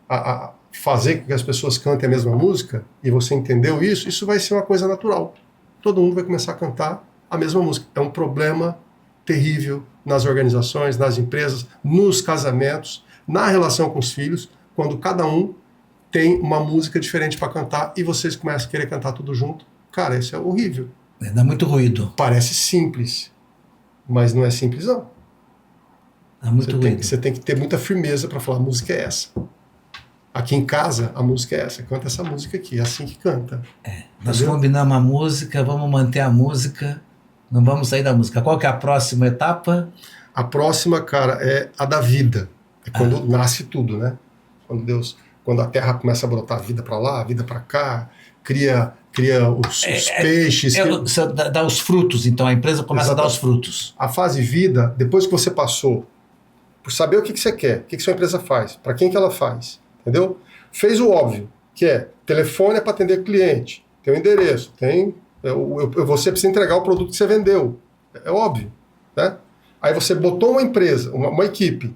fazer com que as pessoas cantem a mesma música, e você entendeu isso vai ser uma coisa natural. Todo mundo vai começar a cantar a mesma música. É um problema terrível nas organizações, nas empresas, nos casamentos, na relação com os filhos, quando cada um tem uma música diferente para cantar e vocês começam a querer cantar tudo junto. Cara, isso é horrível. Dá muito ruído. Parece simples, mas não é simples, não. Dá muito ruído. Você tem que ter muita firmeza para falar: a música é essa. Aqui em casa, a música é essa. Canta essa música aqui, é assim que canta. Nós combinamos a música, vamos manter a música, não vamos sair da música. Qual que é a próxima etapa? A próxima, cara, é a da vida. É quando nasce tudo, né? Quando a terra começa a brotar vida para lá, vida para cá, cria os peixes. Dá os frutos, então a empresa começa a dar os frutos. A fase vida, depois que você passou por saber o que você quer, o que sua empresa faz, para quem que ela faz, entendeu? Fez o óbvio, que é telefone é para atender cliente, tem o endereço, você precisa entregar o produto que você vendeu, é óbvio, né? Aí você botou uma empresa, uma equipe,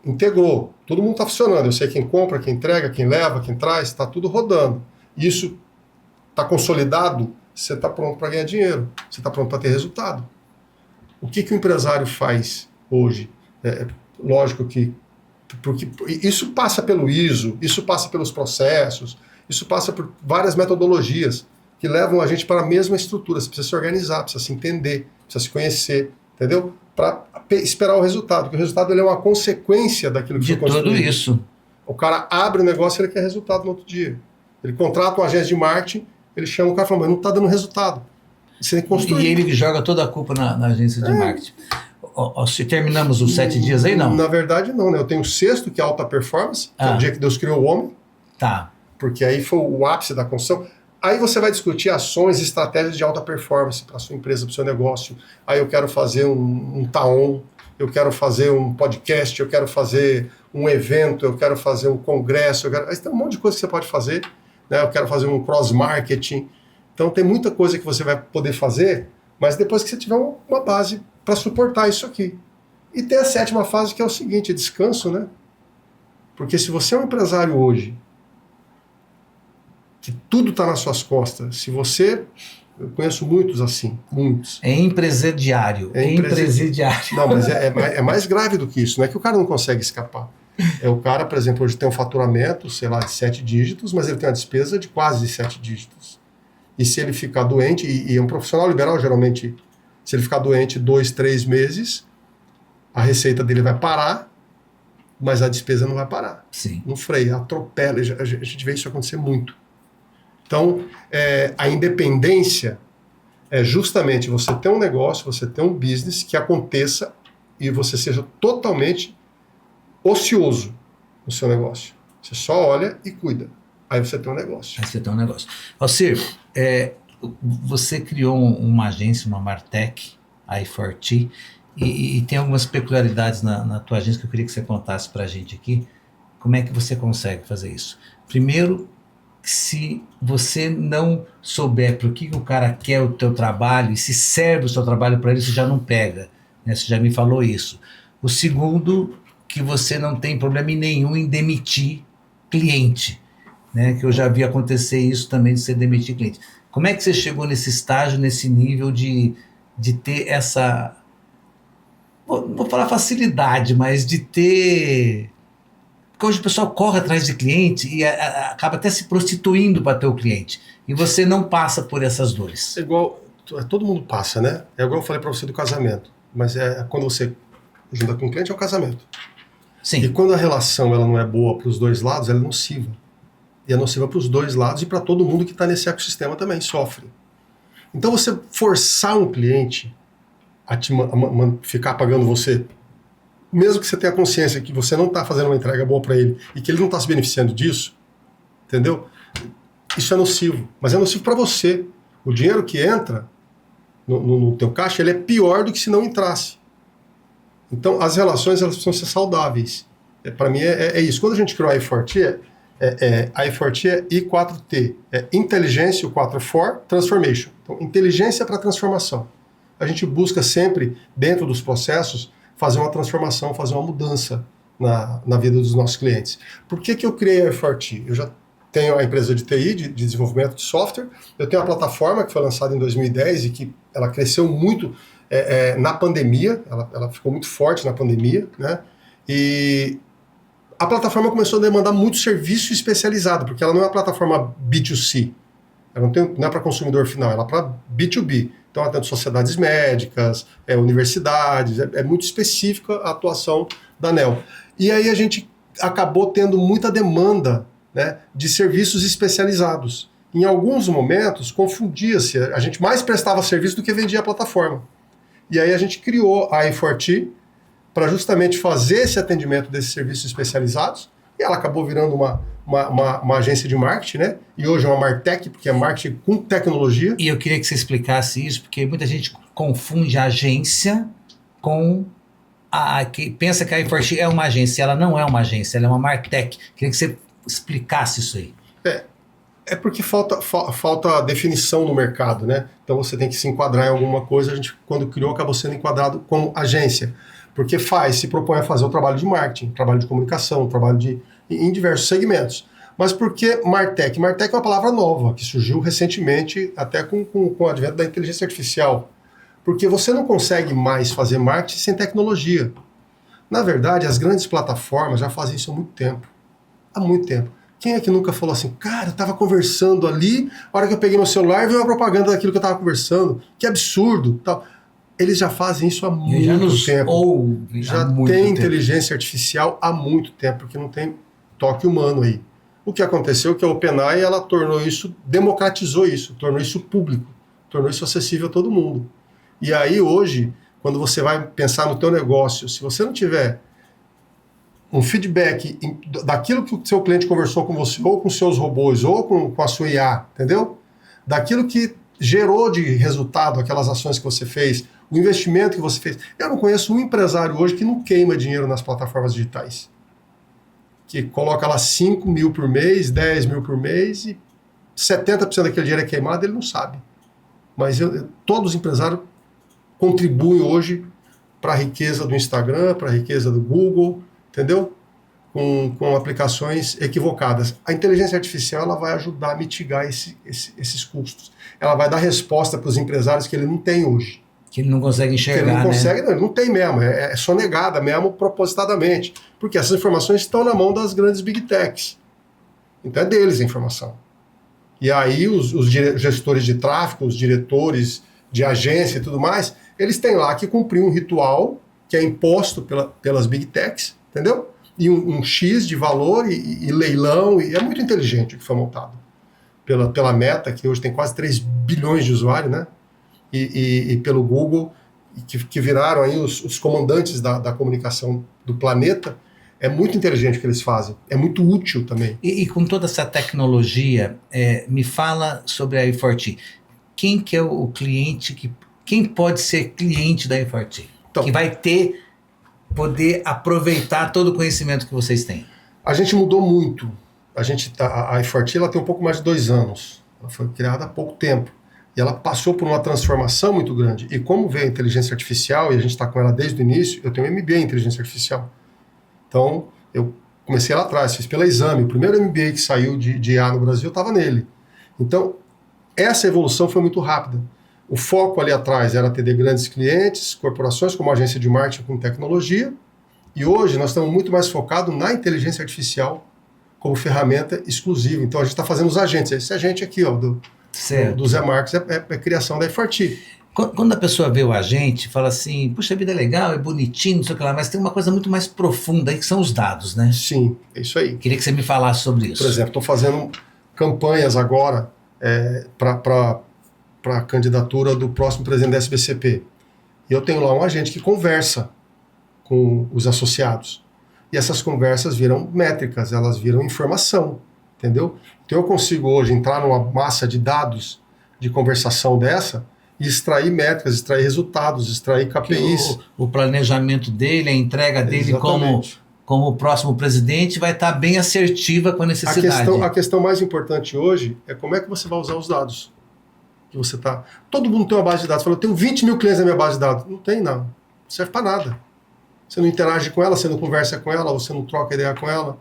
integrou, todo mundo está funcionando, eu sei quem compra, quem entrega, quem leva, quem traz, está tudo rodando. Isso está consolidado, você está pronto para ganhar dinheiro, você está pronto para ter resultado. O que o empresário faz hoje? Lógico que porque isso passa pelo ISO, isso passa pelos processos, isso passa por várias metodologias que levam a gente para a mesma estrutura. Você precisa se organizar, precisa se entender, precisa se conhecer, entendeu? Para esperar o resultado, porque o resultado ele é uma consequência daquilo que foi construído. De tudo isso. O cara abre o negócio e ele quer resultado no outro dia. Ele contrata uma agência de marketing, ele chama o cara e fala: mas não está dando resultado. Você tem que construir. E ele que joga toda a culpa na agência de marketing. Se terminamos os 7 dias aí, não? Na verdade, não, né? Eu tenho o 6º, que é alta performance, que é o dia que Deus criou o homem. Tá. Porque aí foi o ápice da construção. Aí você vai discutir ações e estratégias de alta performance para a sua empresa, para o seu negócio. Aí eu quero fazer um Taon, eu quero fazer um podcast, eu quero fazer um evento, eu quero fazer um congresso. Aí tem um monte de coisa que você pode fazer. Né? Eu quero fazer um cross-marketing. Então tem muita coisa que você vai poder fazer, mas depois que você tiver uma base para suportar isso aqui. E tem a 7ª fase, que é o seguinte, descanso, né? Porque se você é um empresário hoje, que tudo está nas suas costas, se você... Eu conheço muitos assim, muitos. É empresariário. Empresariário. Não, mas é mais grave do que isso. Não é que o cara não consegue escapar. É o cara, por exemplo, hoje tem um faturamento, sei lá, de 7 dígitos, mas ele tem uma despesa de quase 7 dígitos. E se ele ficar doente, e é um profissional liberal, geralmente, se ele ficar doente 2, 3 meses, a receita dele vai parar, mas a despesa não vai parar. Sim. Não freia, atropela. A gente vê isso acontecer muito. Então, a independência é justamente você ter um negócio, você ter um business que aconteça e você seja totalmente ocioso no seu negócio. Você só olha e cuida. Aí você tem um negócio. Alcir, você criou uma agência, uma Martech, a i4T, e tem algumas peculiaridades na tua agência que eu queria que você contasse para a gente aqui. Como é que você consegue fazer isso? Primeiro, se você não souber para o que o cara quer o teu trabalho e se serve o seu trabalho para ele, você já não pega, né? Você já me falou isso. O segundo, que você não tem problema nenhum em demitir cliente, né? Que eu já vi acontecer isso também, de você demitir cliente. Como é que você chegou nesse estágio, nesse nível de ter essa, vou falar facilidade, mas de ter... Porque hoje o pessoal corre atrás de cliente e acaba até se prostituindo para ter o cliente. E você não passa por essas dores. É igual, todo mundo passa, né? É igual eu falei para você do casamento. Mas quando você junta com o cliente, é o casamento. Sim. E quando a relação ela não é boa para os dois lados, ela é nociva. E é nociva para os dois lados e para todo mundo que está nesse ecossistema também, sofre. Então você forçar um cliente a ficar pagando você, mesmo que você tenha consciência que você não está fazendo uma entrega boa para ele e que ele não está se beneficiando disso, entendeu? Isso é nocivo, mas é nocivo para você. O dinheiro que entra no teu caixa, ele é pior do que se não entrasse. Então, as relações, elas precisam ser saudáveis. Para mim, é isso. Quando a gente criou a i4T, a i4T é I4T. É inteligência, o 4 for, transformation. Então, inteligência para transformação. A gente busca sempre, dentro dos processos, fazer uma transformação, fazer uma mudança na vida dos nossos clientes. Por que eu criei a i4T? Eu já tenho a empresa de TI, de desenvolvimento de software, eu tenho a plataforma que foi lançada em 2010 e que ela cresceu muito na pandemia, ela ficou muito forte na pandemia, né? E a plataforma começou a demandar muito serviço especializado, porque ela não é uma plataforma B2C, ela não é para consumidor final, ela é para B2B. Então, ela tem sociedades médicas, universidades, é muito específica a atuação da ANEEL. E aí a gente acabou tendo muita demanda, né, de serviços especializados. Em alguns momentos, confundia-se, a gente mais prestava serviço do que vendia a plataforma. E aí a gente criou a i4T para justamente fazer esse atendimento desses serviços especializados, e ela acabou virando uma agência de marketing, né? E hoje é uma Martech, porque é marketing com tecnologia. E eu queria que você explicasse isso, porque muita gente confunde a agência com que pensa que a i4T é uma agência. Ela não é uma agência, ela é uma Martech. Queria que você explicasse isso aí. É porque falta definição no mercado, né? Então você tem que se enquadrar em alguma coisa. A gente, quando criou, acabou sendo enquadrado como agência. Porque se propõe a fazer o trabalho de marketing, trabalho de comunicação, trabalho em diversos segmentos. Mas por que Martech? Martech é uma palavra nova, que surgiu recentemente, até com o advento da inteligência artificial. Porque você não consegue mais fazer marketing sem tecnologia. Na verdade, as grandes plataformas já fazem isso há muito tempo. Há muito tempo. Quem é que nunca falou assim, cara, eu estava conversando ali, a hora que eu peguei meu celular, veio uma propaganda daquilo que eu estava conversando, que absurdo, tal. Eles já fazem isso há muito tempo. Já tem inteligência artificial há muito tempo, porque não tem toque humano aí. O que aconteceu é que a OpenAI, ela tornou isso, democratizou isso, tornou isso público. tornou isso acessível a todo mundo. E aí hoje, quando você vai pensar no teu negócio, se você não tiver um feedback daquilo que o seu cliente conversou com você, ou com seus robôs, ou com a sua IA, entendeu? Daquilo que gerou de resultado aquelas ações que você fez, o investimento que você fez. Eu não conheço um empresário hoje que não queima dinheiro nas plataformas digitais. Que coloca lá 5 mil por mês, 10 mil por mês, e 70% daquele dinheiro é queimado, ele não sabe. Mas todos os empresários contribuem hoje para a riqueza do Instagram, para a riqueza do Google, entendeu? Com aplicações equivocadas. A inteligência artificial ela vai ajudar a mitigar esses custos. Ela vai dar resposta para os empresários que ele não tem hoje. Que ele não consegue enxergar, que ele não consegue, né? Não, ele não tem mesmo, é sonegada mesmo propositadamente. Porque essas informações estão na mão das grandes big techs. Então é deles a informação. E aí os gestores de tráfego, os diretores de agência e tudo mais, eles têm lá que cumprir um ritual que é imposto pelas big techs, entendeu? E um X de valor e leilão, e é muito inteligente o que foi montado pela Meta, que hoje tem quase 3 bilhões de usuários, né? E pelo Google, que viraram aí os comandantes da comunicação do planeta. É muito inteligente o que eles fazem, é muito útil também. E com toda essa tecnologia, me fala sobre a i40. Quem que é o cliente, quem pode ser cliente da i40? Então, que vai poder aproveitar todo o conhecimento que vocês têm. A gente mudou muito. A i40 ela tem um pouco mais de 2 anos. Ela foi criada há pouco tempo. E ela passou por uma transformação muito grande. E como veio a inteligência artificial, e a gente está com ela desde o início, eu tenho um MBA em inteligência artificial. Então, eu comecei lá atrás, fiz pela Exame. O primeiro MBA que saiu de IA no Brasil estava nele. Então, essa evolução foi muito rápida. O foco ali atrás era atender grandes clientes, corporações como agência de marketing com tecnologia. E hoje nós estamos muito mais focados na inteligência artificial como ferramenta exclusiva. Então, a gente está fazendo os agentes. Esse agente aqui, ó, do Zé Marques, é criação da i40. Quando a pessoa vê o agente, fala assim, puxa, a vida é legal, é bonitinho, não sei o que lá, mas tem uma coisa muito mais profunda aí, que são os dados, né? Sim, é isso aí. Queria que você me falasse sobre isso. Por exemplo, estou fazendo campanhas agora para a candidatura do próximo presidente da SBCP. E eu tenho lá um agente que conversa com os associados. E essas conversas viram métricas, elas viram informação, entendeu? Então eu consigo hoje entrar numa massa de dados de conversação dessa e extrair métricas, extrair resultados, extrair KPIs. O planejamento dele, a entrega dele como o próximo presidente vai estar bem assertiva com a necessidade. A questão mais importante hoje é como é que você vai usar os dados que você está... Todo mundo tem uma base de dados. Fala, eu tenho 20 mil clientes na minha base de dados. Não tem, não. Não serve para nada. Você não interage com ela, você não conversa com ela, você não troca ideia com ela.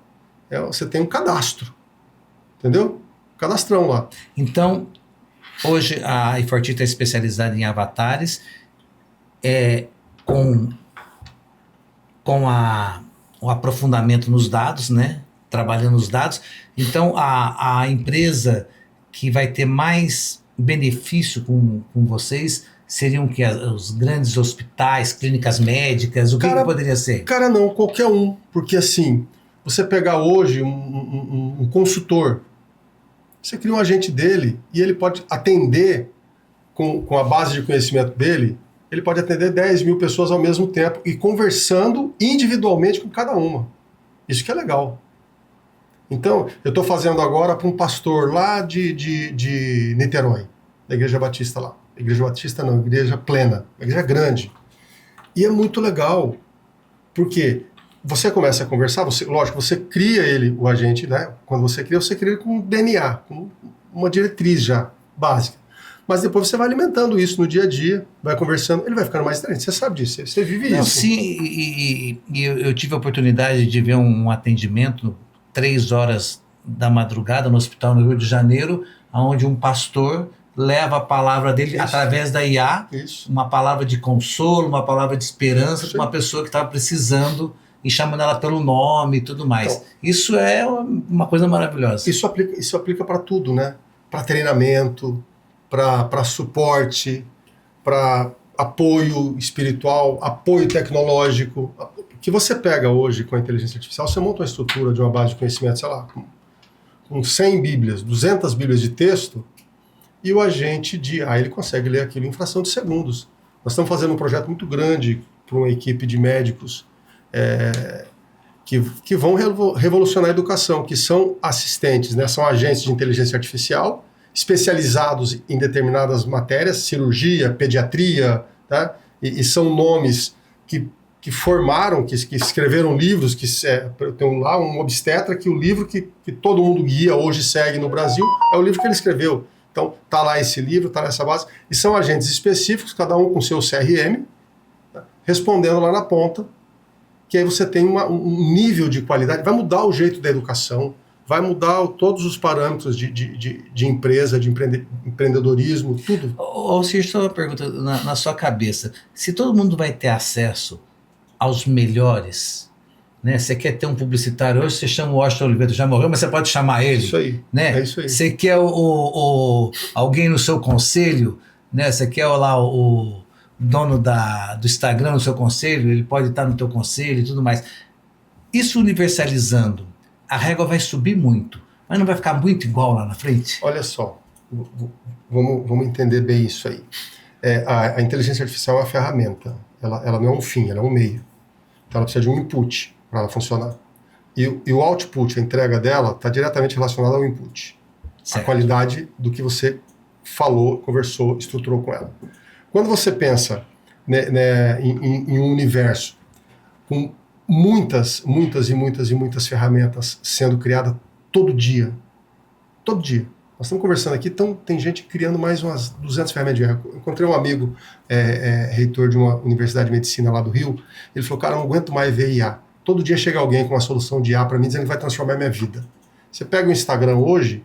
Você tem um cadastro. Entendeu? Cadastrão lá. Então, hoje a i40 está especializada em avatares, com o aprofundamento nos dados, né? Trabalhando os dados. Então, a empresa que vai ter mais benefício com vocês seriam que os grandes hospitais, clínicas médicas, o que poderia ser? Cara, não, qualquer um. Porque assim, você pegar hoje um consultor, você cria um agente dele e ele pode atender com a base de conhecimento dele, ele pode atender 10 mil pessoas ao mesmo tempo e conversando individualmente com cada uma. Isso que é legal. Então, eu estou fazendo agora para um pastor lá de Niterói, da Igreja Batista lá. Igreja Batista não, Igreja Plena, Igreja grande. E é muito legal, porque você começa a conversar, lógico, você cria ele, o agente, né? Quando você cria ele com DNA, com uma diretriz já básica. Mas depois você vai alimentando isso no dia a dia, vai conversando, ele vai ficando mais inteligente. Você sabe disso, você vive isso. Sim, e eu tive a oportunidade de ver um atendimento 3 horas da madrugada no hospital no Rio de Janeiro, onde um pastor leva a palavra dele através da IA, uma palavra de consolo, uma palavra de esperança para uma pessoa que estava precisando e chamando ela pelo nome e tudo mais. Então, isso é uma coisa maravilhosa. Isso aplica para tudo, né? Para treinamento, para suporte, para apoio espiritual, apoio tecnológico. Que você pega hoje com a inteligência artificial, você monta uma estrutura de uma base de conhecimento, sei lá, com 100 bíblias, 200 bíblias de texto, e o agente de IA ele consegue ler aquilo em fração de segundos. Nós estamos fazendo um projeto muito grande para uma equipe de médicos que vão revolucionar a educação, que são assistentes, né? São agentes de inteligência artificial especializados em determinadas matérias, cirurgia, pediatria, tá? E são nomes que formaram, que escreveram livros, tem lá um obstetra que o livro que todo mundo guia hoje segue no Brasil é o livro que ele escreveu. Então, tá lá esse livro, tá nessa base, e são agentes específicos, cada um com seu CRM, tá? Respondendo lá na ponta, que aí você tem um nível de qualidade, vai mudar o jeito da educação, vai mudar todos os parâmetros de empresa, de empreendedorismo, tudo. Alcir, só uma pergunta na sua cabeça. Se todo mundo vai ter acesso aos melhores, né? Você quer ter um publicitário hoje, você chama o Washington Oliveira, já morreu, mas você pode chamar ele. Isso aí, né? É isso aí. Você quer alguém no seu conselho, né? Você quer lá o dono do Instagram no seu conselho, ele pode estar no teu conselho e tudo mais. Isso universalizando, a régua vai subir muito, mas não vai ficar muito igual lá na frente? Olha só, vamos entender bem isso aí. A inteligência artificial é uma ferramenta, ela não é um fim, ela é um meio. Então ela precisa de um input para ela funcionar. E o output, a entrega dela, está diretamente relacionada ao input. Certo. A qualidade do que você falou, conversou, estruturou com ela. Quando você pensa em um universo com muitas ferramentas sendo criadas todo dia. Todo dia. Nós estamos conversando aqui, então tem gente criando mais umas 200 ferramentas de IA. Eu encontrei um amigo, reitor de uma universidade de medicina lá do Rio, ele falou, cara, eu não aguento mais ver IA. Todo dia chega alguém com uma solução de IA para mim dizendo que vai transformar a minha vida. Você pega o Instagram hoje,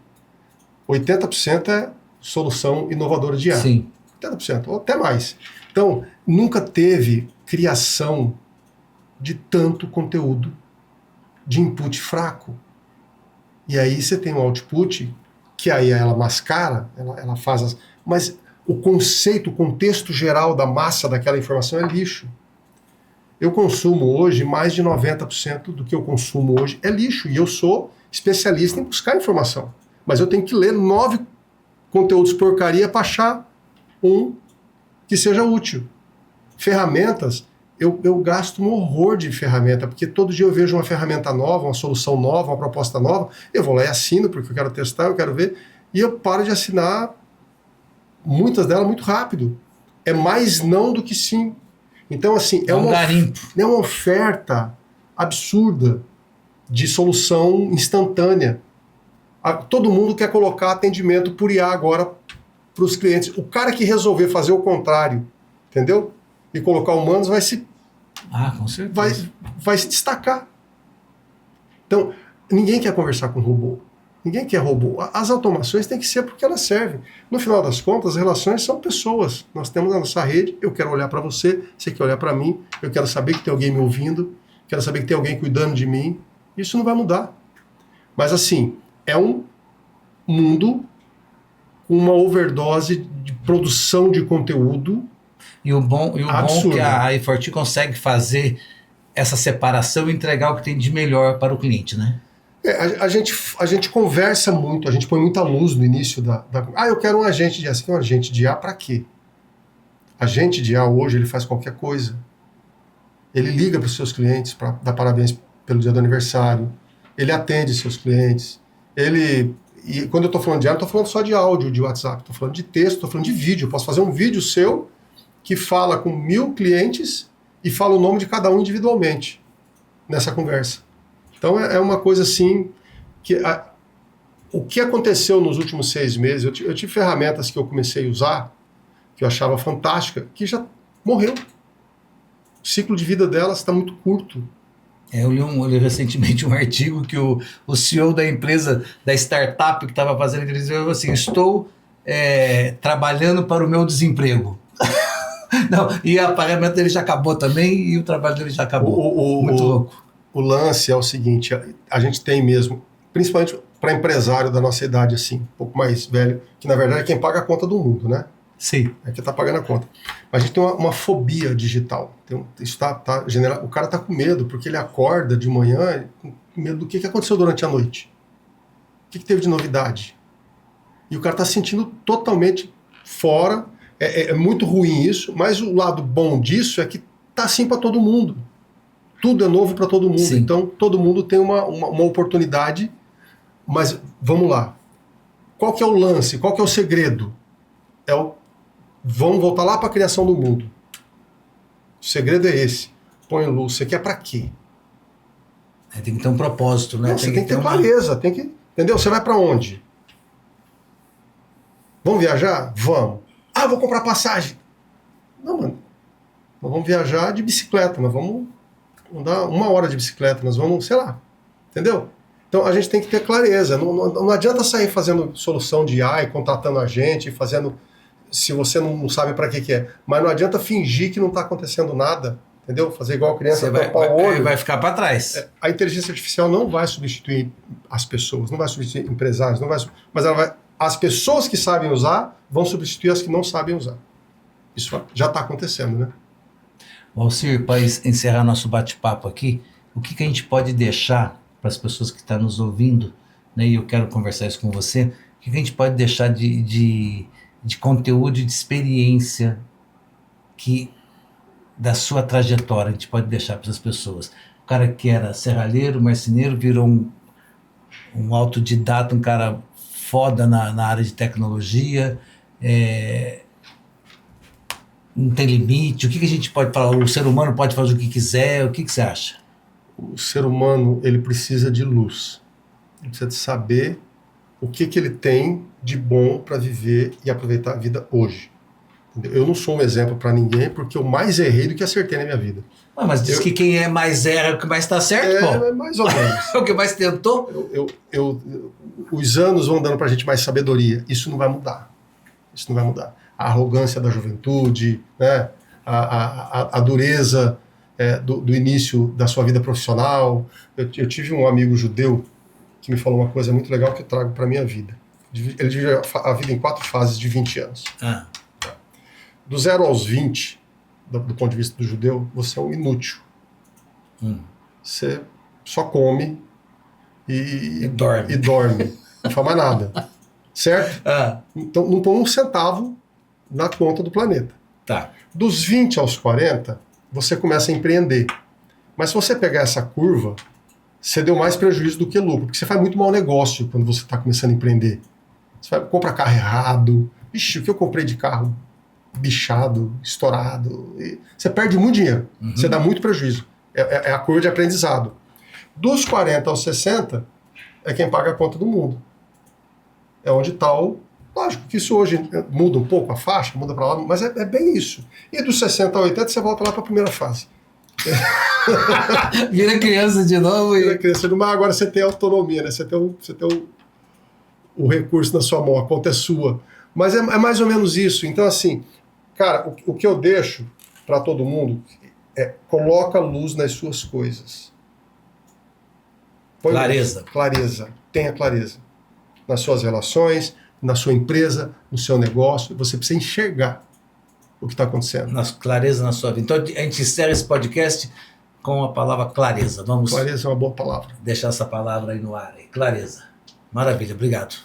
80% é solução inovadora de IA. Sim. 80%, ou até mais. Então, nunca teve criação de tanto conteúdo de input fraco. E aí você tem um output que aí ela mascara, ela faz mas o conceito, o contexto geral da massa daquela informação é lixo. Eu consumo hoje, mais de 90% do que eu consumo hoje é lixo, e eu sou especialista em buscar informação. Mas eu tenho que ler 9 conteúdos porcaria para achar um que seja útil. Ferramentas, eu gasto um horror de ferramenta, porque todo dia eu vejo uma ferramenta nova, uma solução nova, uma proposta nova, eu vou lá e assino, porque eu quero testar, eu quero ver, e eu paro de assinar muitas delas muito rápido. É mais não do que sim. Então, assim, é uma oferta absurda de solução instantânea. Todo mundo quer colocar atendimento por IA agora para os clientes. O cara que resolver fazer o contrário, entendeu? E colocar humanos vai se com certeza. Vai se destacar. Então, ninguém quer conversar com robô. Ninguém quer robô. As automações têm que ser porque elas servem. No final das contas, as relações são pessoas. Nós temos a nossa rede, eu quero olhar para você, você quer olhar para mim, eu quero saber que tem alguém me ouvindo, quero saber que tem alguém cuidando de mim. Isso não vai mudar. Mas assim, é um mundo com uma overdose de produção de conteúdo. E o bom que a iForte consegue fazer essa separação e entregar o que tem de melhor para o cliente, né? A gente conversa muito, a gente põe muita luz no início eu quero um agente de IA. Você quer um agente de IA para quê? Agente de IA hoje, ele faz qualquer coisa. Ele liga para os seus clientes para dar parabéns pelo dia do aniversário. Ele atende seus clientes. E quando eu estou falando de IA, não estou falando só de áudio, de WhatsApp. Estou falando de texto, estou falando de vídeo. Eu posso fazer um vídeo seu que fala com 1000 clientes e fala o nome de cada um individualmente nessa conversa. Então é uma coisa assim que o que aconteceu nos últimos 6 meses, eu tive ferramentas que eu comecei a usar, que eu achava fantástica, que já morreu. O ciclo de vida delas está muito curto. Eu li recentemente um artigo que o CEO da empresa, da startup que estava fazendo aquele falou assim, estou trabalhando para o meu desemprego. Não, e a pagamento dele já acabou também e o trabalho dele já acabou. Muito louco. O lance é o seguinte, a gente tem mesmo, principalmente para empresário da nossa idade, assim, um pouco mais velho, que na verdade é quem paga a conta do mundo, né? Sim. É quem está pagando a conta. Mas a gente tem uma fobia digital. Isso o cara está com medo, porque ele acorda de manhã com medo do que aconteceu durante a noite. O que teve de novidade? E o cara está se sentindo totalmente fora. É muito ruim isso, mas o lado bom disso é que tá assim para todo mundo. Tudo é novo para todo mundo. Sim. Então todo mundo tem uma oportunidade. Mas vamos lá. Qual que é o lance? Qual que é o segredo? Vamos voltar lá para a criação do mundo. O segredo é esse. Põe luz. Você quer para quê? Tem que ter um propósito, né? Não, você tem que ter clareza. Entendeu? Você vai para onde? Vamos viajar? Vamos. Ah, vou comprar passagem. Não, mano. Nós vamos viajar de bicicleta. Nós vamos andar 1 hora de bicicleta. Nós vamos, sei lá. Entendeu? Então a gente tem que ter clareza. Não adianta sair fazendo solução de AI, contratando a gente, fazendo... Se você não sabe para que é. Mas não adianta fingir que não está acontecendo nada. Entendeu? Fazer igual a criança, tampar o olho. Vai ficar para trás. A inteligência artificial não vai substituir as pessoas, não vai substituir empresários, mas ela vai... As pessoas que sabem usar vão substituir as que não sabem usar. Isso já está acontecendo, né? Alcir, para encerrar nosso bate-papo aqui, o que a gente pode deixar para as pessoas que estão nos ouvindo, né, e eu quero conversar isso com você, o que a gente pode deixar de conteúdo e de experiência da sua trajetória, a gente pode deixar para as pessoas? O cara que era serralheiro, marceneiro, virou um autodidata, um cara foda na área de tecnologia, não tem limite. O que a gente pode falar? O ser humano pode fazer o que quiser? O que você acha? O ser humano, ele precisa de luz. Ele precisa de saber o que ele tem de bom para viver e aproveitar a vida hoje. Entendeu? Eu não sou um exemplo para ninguém, porque eu mais errei do que acertei na minha vida. Mas diz que quem mais erra é o que mais está certo, pô. É mais ou menos. É o que mais tentou. Os anos vão dando para a gente mais sabedoria. Isso não vai mudar. Isso não vai mudar. A arrogância da juventude, né? a dureza do início da sua vida profissional. Eu tive um amigo judeu que me falou uma coisa muito legal que eu trago para a minha vida. Ele divide a vida em 4 fases de 20 anos. Do 0 aos 20, do ponto de vista do judeu, você é um inútil. Você só come e dorme. Não faz mais nada. Certo? Então não põe um centavo na conta do planeta. Tá. Dos 20 aos 40, você começa a empreender. Mas se você pegar essa curva, você deu mais prejuízo do que lucro, porque você faz muito mau negócio quando você está começando a empreender. Você compra carro errado. Ixi, o que eu comprei de carro bichado, estourado. Você perde muito dinheiro. Você dá muito prejuízo. É a curva de aprendizado. Dos 40 aos 60, é quem paga a conta do mundo. É onde está o... Lógico que isso hoje muda um pouco a faixa, muda para lá, mas é bem isso. E dos 60 a 80, você volta lá para a primeira fase. Vira criança de novo. Vira criança de novo, mas agora você tem autonomia, né? Você tem o recurso na sua mão, a conta é sua. Mas é mais ou menos isso. Então, assim, cara, o que eu deixo para todo mundo é: coloca luz nas suas coisas. Clareza. Clareza. Tenha clareza. Nas suas relações, na sua empresa, no seu negócio. Você precisa enxergar o que está acontecendo. Clareza na sua vida. Então, a gente encerra esse podcast com a palavra clareza. Vamos. Clareza é uma boa palavra. Deixar essa palavra aí no ar. Clareza. Maravilha. Obrigado.